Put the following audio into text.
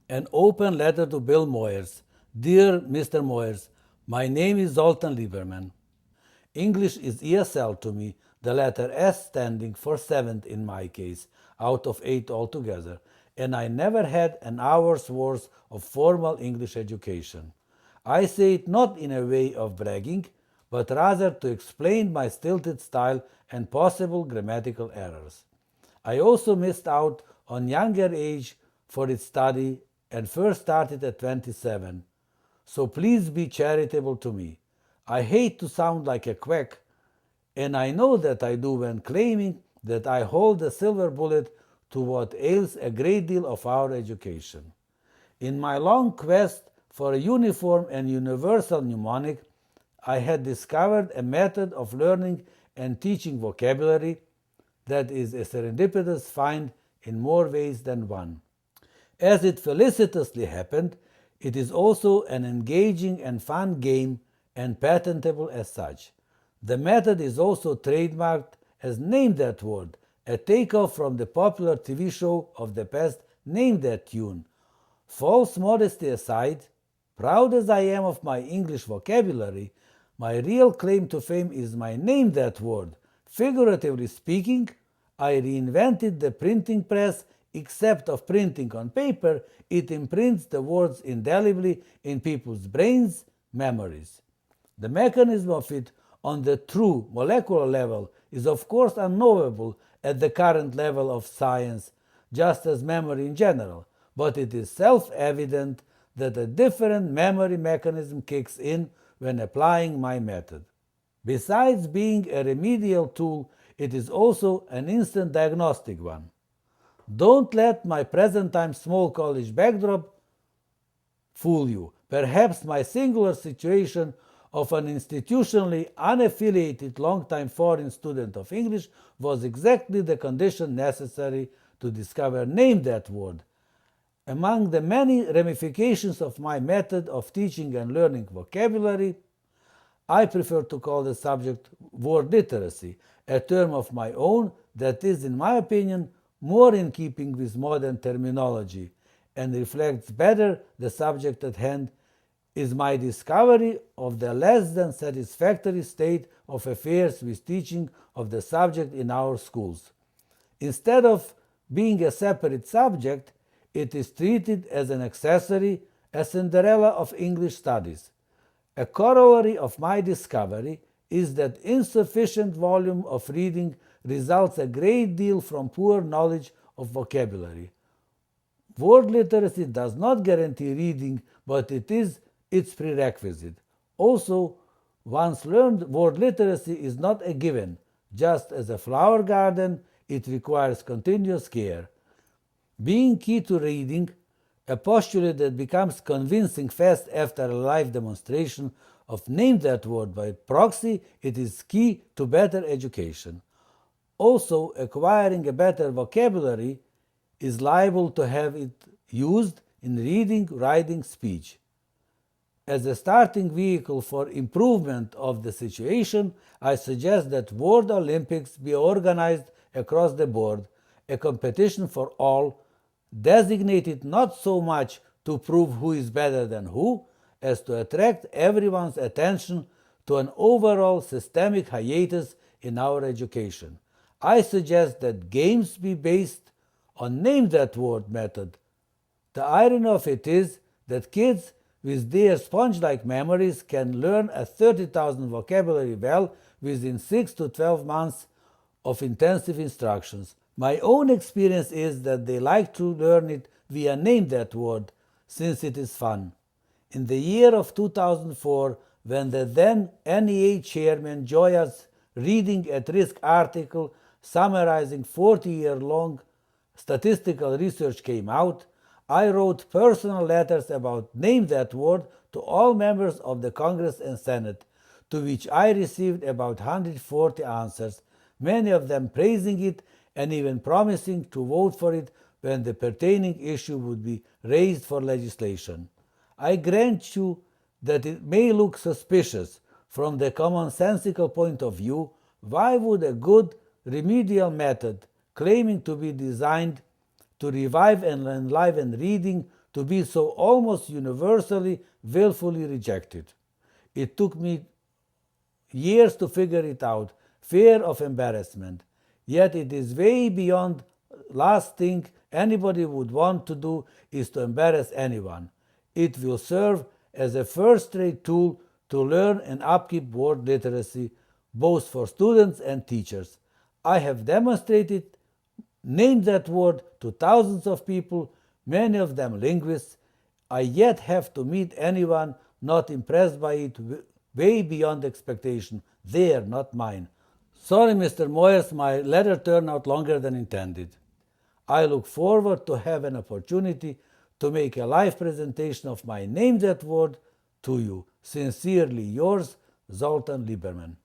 An open letter to Bill Moyers. Dear Mr. Moyers, my name is Zoltan Lieberman. English is ESL to me, the letter S standing for seventh in my case, out of 8 altogether, and I never had an hour's worth of formal English education. I say it not in a way of bragging, but rather to explain my stilted style and possible grammatical errors. I also missed out on younger age for its study and first started at 27. So please be charitable to me. I hate to sound like a quack, and I know that I do when claiming that I hold a silver bullet to what ails a great deal of our education. In my long quest for a uniform and universal mnemonic, I had discovered a method of learning and teaching vocabulary that is a serendipitous find in more ways than one. As it felicitously happened, it is also an engaging and fun game and patentable as such. The method is also trademarked as Name That Word, a takeoff from the popular TV show of the past Name That Tune. False modesty aside, proud as I am of my English vocabulary, my real claim to fame is my Name That Word. Figuratively speaking, I reinvented the printing press. Except of printing on paper, it imprints the words indelibly in people's brains, memories. The mechanism of it on the true molecular level is of course unknowable at the current level of science, just as memory in general, but it is self-evident that a different memory mechanism kicks in when applying my method. Besides being a remedial tool, it is also an instant diagnostic one. Don't let my present-time small college backdrop fool you. Perhaps my singular situation of an institutionally unaffiliated long-time foreign student of English was exactly the condition necessary to discover Name That Word. Among the many ramifications of my method of teaching and learning vocabulary, I prefer to call the subject word literacy, a term of my own that is, in my opinion, more in keeping with modern terminology and reflects better the subject at hand, is my discovery of the less than satisfactory state of affairs with teaching of the subject in our schools. Instead of being a separate subject, it is treated as an accessory, a Cinderella of English studies. A corollary of my discovery is that insufficient volume of reading results a great deal from poor knowledge of vocabulary. Word literacy does not guarantee reading, but it is its prerequisite. Also, once learned word literacy is not a given. Just as a flower garden, it requires continuous care. Being key to reading, a postulate that becomes convincing fast after a live demonstration of Name That Word by proxy, it is key to better education. Also, acquiring a better vocabulary is liable to have it used in reading, writing, speech. As a starting vehicle for improvement of the situation, I suggest that Word Olympics be organized across the board, a competition for all, designated not so much to prove who is better than who, as to attract everyone's attention to an overall systemic hiatus in our education. I suggest that games be based on Name That Word method. The irony of it is that kids with their sponge-like memories can learn a 30,000 vocabulary well within 6 to 12 months of intensive instructions. My own experience is that they like to learn it via Name That Word, since it is fun. In the year of 2004, when the then NEA chairman Joya's reading at risk article summarizing 40-year-long statistical research came out, I wrote personal letters about Name That Word to all members of the Congress and Senate, to which I received about 140 answers, many of them praising it and even promising to vote for it when the pertaining issue would be raised for legislation. I grant you that it may look suspicious from the commonsensical point of view. Why would a good remedial method claiming to be designed to revive and enliven reading to be so almost universally, willfully rejected. It took me years to figure it out, fear of embarrassment. Yet it is way beyond last thing anybody would want to do is to embarrass anyone. It will serve as a first-rate tool to learn and upkeep word literacy, both for students and teachers. I have demonstrated, named that word to thousands of people, many of them linguists. I yet have to meet anyone not impressed by it way beyond expectation. Their, not mine. Sorry, Mr. Moyers, my letter turned out longer than intended. I look forward to have an opportunity to make a live presentation of my Name That Word to you. Sincerely yours, Zoltan Lieberman.